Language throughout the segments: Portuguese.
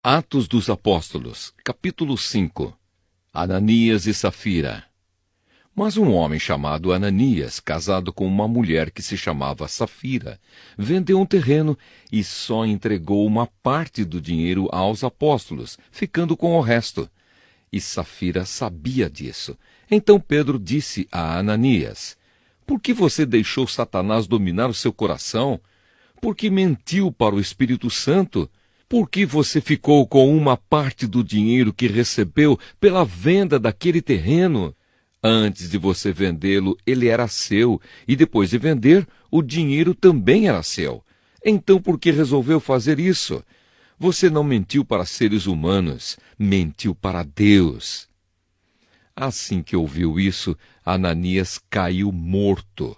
Atos dos Apóstolos, capítulo 5. Ananias e Safira. Mas um homem chamado Ananias, casado com uma mulher que se chamava Safira, vendeu um terreno e só entregou uma parte do dinheiro aos apóstolos, ficando com o resto. E Safira sabia disso. Então Pedro disse a Ananias: por que você deixou Satanás dominar o seu coração? Por que mentiu para o Espírito Santo? Por que você ficou com uma parte do dinheiro que recebeu pela venda daquele terreno? Antes de você vendê-lo, ele era seu, e depois de vender, o dinheiro também era seu. Então por que resolveu fazer isso? Você não mentiu para seres humanos, mentiu para Deus. Assim que ouviu isso, Ananias caiu morto.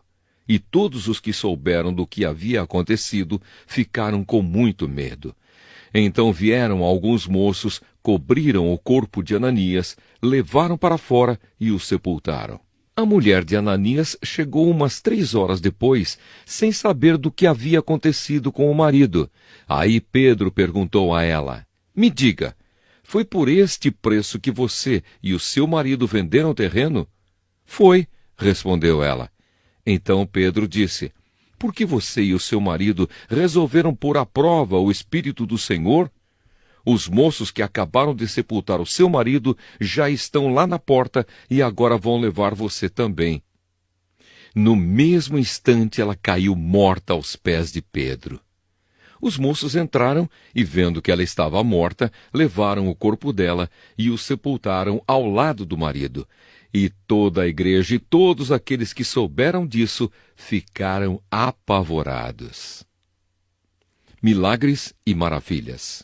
E todos os que souberam do que havia acontecido ficaram com muito medo. Então vieram alguns moços, cobriram o corpo de Ananias, levaram para fora e o sepultaram. A mulher de Ananias chegou umas 3 horas depois, sem saber do que havia acontecido com o marido. Aí Pedro perguntou a ela: me diga, foi por este preço que você e o seu marido venderam o terreno? Foi, respondeu ela. Então Pedro disse: por que você e o seu marido resolveram pôr à prova o Espírito do Senhor? Os moços que acabaram de sepultar o seu marido já estão lá na porta e agora vão levar você também. No mesmo instante ela caiu morta aos pés de Pedro. Os moços entraram e, vendo que ela estava morta, levaram o corpo dela e o sepultaram ao lado do marido. E toda a igreja e todos aqueles que souberam disso ficaram apavorados. Milagres e maravilhas.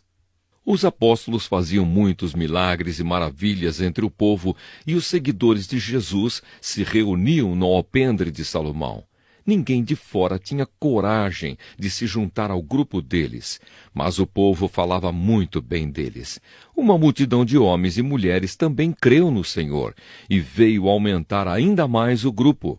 Os apóstolos faziam muitos milagres e maravilhas entre o povo, e os seguidores de Jesus se reuniam no alpendre de Salomão. Ninguém de fora tinha coragem de se juntar ao grupo deles, mas o povo falava muito bem deles. Uma multidão de homens e mulheres também creu no Senhor, e veio aumentar ainda mais o grupo.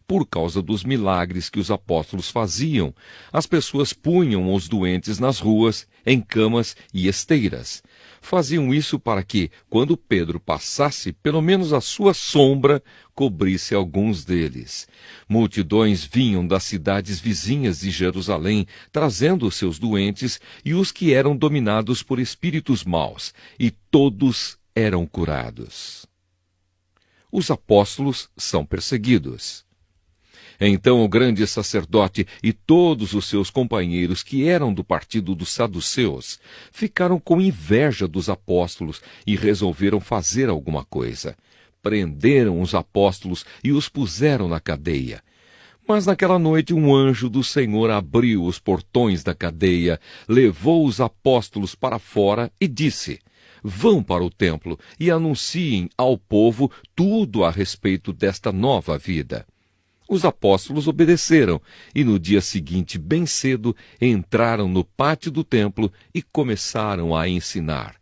Por causa dos milagres que os apóstolos faziam, as pessoas punham os doentes nas ruas, em camas e esteiras. Faziam isso para que, quando Pedro passasse, pelo menos a sua sombra cobrisse alguns deles. Multidões vinham das cidades vizinhas de Jerusalém, trazendo os seus doentes e os que eram dominados por espíritos maus, e todos eram curados. Os apóstolos são perseguidos. Então o grande sacerdote e todos os seus companheiros, que eram do partido dos saduceus, ficaram com inveja dos apóstolos e resolveram fazer alguma coisa. Prenderam os apóstolos e os puseram na cadeia. Mas naquela noite um anjo do Senhor abriu os portões da cadeia, levou os apóstolos para fora e disse: vão para o templo e anunciem ao povo tudo a respeito desta nova vida. Os apóstolos obedeceram e no dia seguinte, bem cedo, entraram no pátio do templo e começaram a ensinar.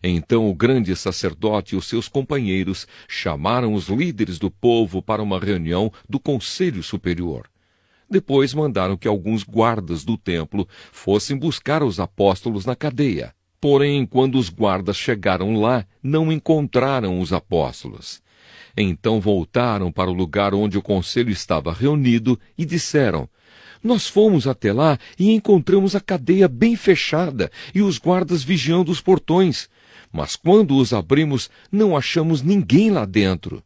Então o grande sacerdote e os seus companheiros chamaram os líderes do povo para uma reunião do Conselho Superior. Depois mandaram que alguns guardas do templo fossem buscar os apóstolos na cadeia. Porém, quando os guardas chegaram lá, não encontraram os apóstolos. Então voltaram para o lugar onde o conselho estava reunido e disseram: nós fomos até lá e encontramos a cadeia bem fechada e os guardas vigiando os portões. Mas quando os abrimos, não achamos ninguém lá dentro.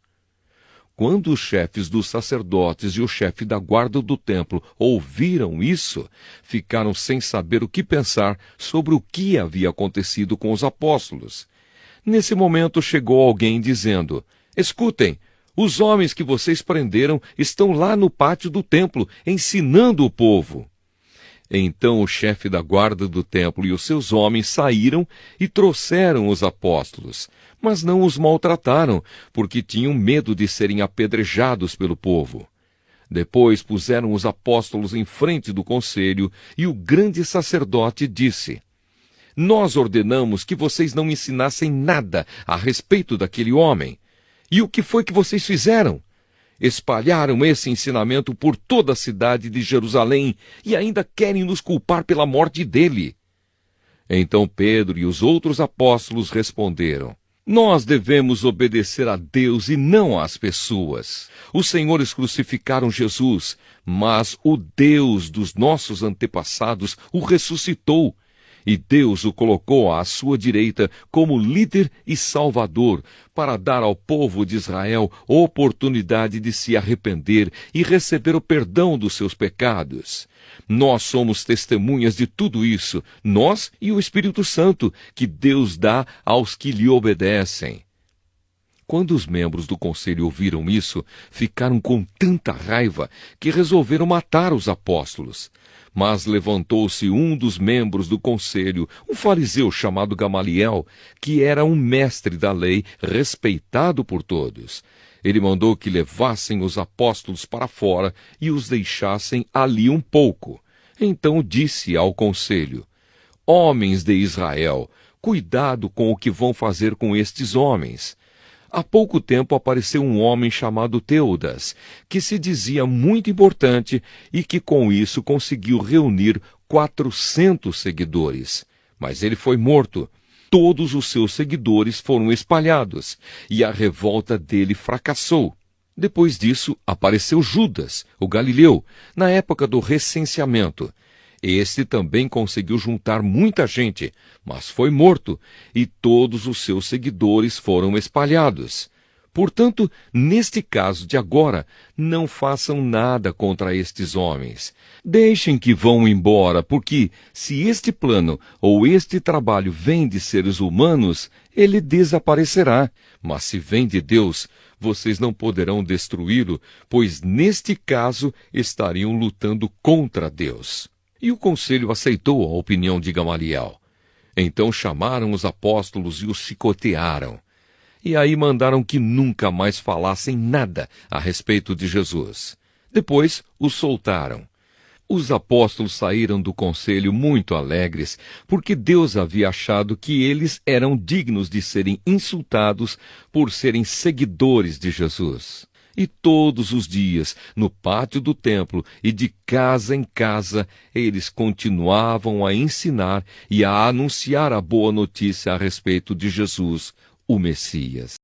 Quando os chefes dos sacerdotes e o chefe da guarda do templo ouviram isso, ficaram sem saber o que pensar sobre o que havia acontecido com os apóstolos. Nesse momento chegou alguém dizendo: escutem, os homens que vocês prenderam estão lá no pátio do templo, ensinando o povo. Então o chefe da guarda do templo e os seus homens saíram e trouxeram os apóstolos, mas não os maltrataram, porque tinham medo de serem apedrejados pelo povo. Depois puseram os apóstolos em frente do conselho, e o grande sacerdote disse: nós ordenamos que vocês não ensinassem nada a respeito daquele homem. E o que foi que vocês fizeram? Espalharam esse ensinamento por toda a cidade de Jerusalém e ainda querem nos culpar pela morte dele. Então Pedro e os outros apóstolos responderam: Nós devemos obedecer a Deus e não às pessoas. Os senhores crucificaram Jesus, mas o Deus dos nossos antepassados o ressuscitou. E Deus o colocou à sua direita como líder e salvador, para dar ao povo de Israel oportunidade de se arrepender e receber o perdão dos seus pecados. Nós somos testemunhas de tudo isso, nós e o Espírito Santo, que Deus dá aos que lhe obedecem. Quando os membros do conselho ouviram isso, ficaram com tanta raiva que resolveram matar os apóstolos. Mas levantou-se um dos membros do conselho, um fariseu chamado Gamaliel, que era um mestre da lei, respeitado por todos. Ele mandou que levassem os apóstolos para fora e os deixassem ali um pouco. Então disse ao conselho: Homens de Israel, cuidado com o que vão fazer com estes homens. Há pouco tempo apareceu um homem chamado Teudas, que se dizia muito importante e que com isso conseguiu reunir 400 seguidores. Mas ele foi morto. Todos os seus seguidores foram espalhados e a revolta dele fracassou. Depois disso, apareceu Judas, o Galileu, na época do recenseamento. Este também conseguiu juntar muita gente, mas foi morto, e todos os seus seguidores foram espalhados. Portanto, neste caso de agora, não façam nada contra estes homens. Deixem que vão embora, porque se este plano ou este trabalho vem de seres humanos, ele desaparecerá. Mas se vem de Deus, vocês não poderão destruí-lo, pois neste caso estariam lutando contra Deus. E o conselho aceitou a opinião de Gamaliel. Então chamaram os apóstolos e os chicotearam. E aí mandaram que nunca mais falassem nada a respeito de Jesus. Depois os soltaram. Os apóstolos saíram do conselho muito alegres, porque Deus havia achado que eles eram dignos de serem insultados por serem seguidores de Jesus. E todos os dias, no pátio do templo e de casa em casa, eles continuavam a ensinar e a anunciar a boa notícia a respeito de Jesus, o Messias.